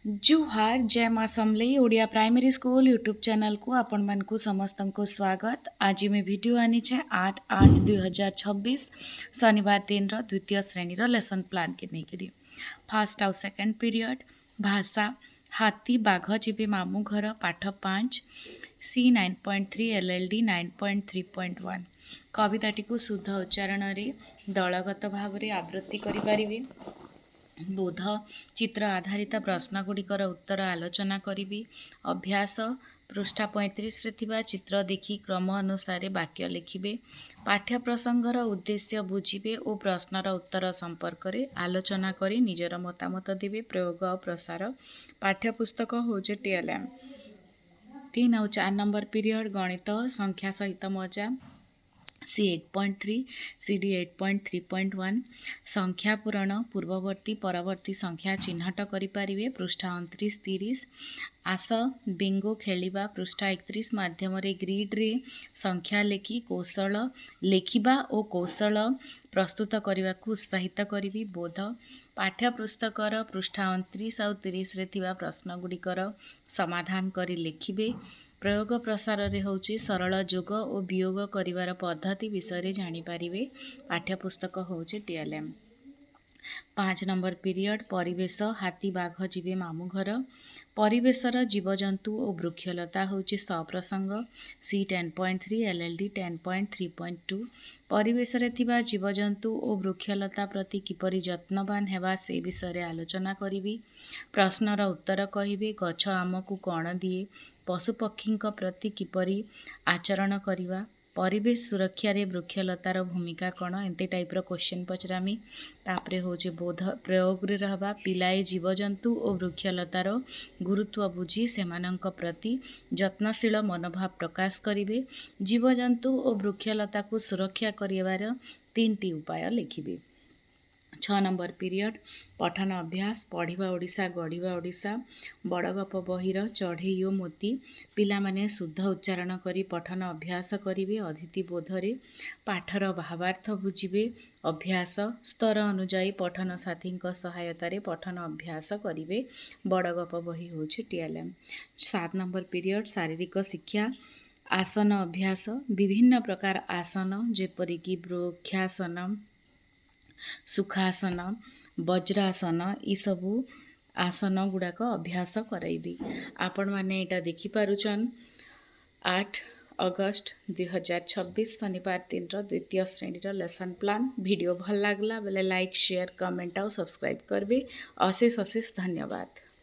जुहार जय माँ Samalei Odia primary school YouTube channel को आपण मानकु समस्त को स्वागत। आज मैं वीडियो आनी छे 8/8/2026 शनिवार दिन द्वितीय श्रेणी लेसन प्लान के नहीं फास्ट आउ सेकेंड पीरियड भाषा हाथी बाघ जीवे मामू घर पाठ 5 C 9.3 LLD 9.3.1 कविताटी को शुद्ध उच्चारण दलगत भाव आवृत्ति करें। बोध चित्र आधारित प्रश्नगुड़िकर उत्तर आलोचना करी। अभ्यास पृष्ठा 35 रे चित्र देखि क्रम अनुसार वाक्य लिखिबे। पाठ्य प्रसंगर उद्देश्य बुझिबे और प्रश्नर उत्तर संपर्क में आलोचना करी निजर मतामत देवे। प्रयोग और प्रसार पाठ्यपुस्तक होचे TLM 3 और 4 नंबर पीरियड गणित संख्या सहित मजा C 8.3 CD 8.3.1 संख्या पूरण पूर्ववर्ती परवर्ती संख्या चिन्हट करें। पृष्ठा 29-30 आस बिंगो खेलिबा पृष्ठा 31 माध्यम ग्रिड रे संख्या लेखि कौशल लेखिबा और कौशल प्रस्तुत करने को उत्साहित करी। बोध पाठ्यपुस्तकर पृष्ठा 29 और 30 रे थिबा प्रश्नगुड़िकर समाधान करी लिखिबे। प्रयोग प्रसार रे होची सरल जोग और वियोग करिवार पद्धति विषय जानिपारे। पाठ्यपुस्तक होची TLM 5 नंबर पीरियड परिवेश हाथी बाघ जीवे मामू घर परिवेशर जीवजंतु और वृक्षलता होची सप्रसंग C 10.3 LLD 10.3.2 परिवेश रे थिबा जीवजंतु और वृक्षलता प्रति किपरि जत्नवान हेबा से विषय आलोचना करी। प्रश्नर उत्तर कहिबे। गछ आमको कौन दिए पशुपक्षी प्रति किपरि आचरण करवा परिवेश सुरक्षा रे वृक्षलतार भूमिका कौन एंती टाइप्र क्वेश्चन पचरामी। तापरे होचे बोध प्रयोग रे रहबा पिलाए जीवजंतु और वृक्षलतार गुरुत्व बुझी सेमानंक प्रति जत्नशील मनोभाव प्रकाश करिवे। जीवजंतु और वृक्षलता को सुरक्षा करिवार 3टी उपाय लिखिबे। 6 नंबर पीरियड पठन अभ्यास पढ़िबा ओडिशा गढ़िबा ओडिशा बड़ गप बहिर चढ़ई और मोती पिला माने शुद्ध उच्चारण करी पठन अभ्यास करिवे। अतिथि बोधरे पाठर भावार्थ बुझिबे। अभ्यास स्तर अनुजाई पठन साथी सहायतार पठन अभ्यास करिवे। बड़ गप बही होछि TLM 7 नंबर पीरियड शारीरिक शिक्षा आसन अभ्यास विभिन्न प्रकार आसन जेपरिक वृक्षासन सुखासन वज्रासन ई सबू आसन गुड़ाक अभ्यास कराइबी। आपण माने एटा देखि पारुचन 8 अगस्त 2026 शनिवार दिन द्वितीय श्रेणी लेसन प्लान। वीडियो भल लागला बेले लाइक शेयर कमेंट और सब्सक्राइब करबे। अशेष अशेष धन्यवाद।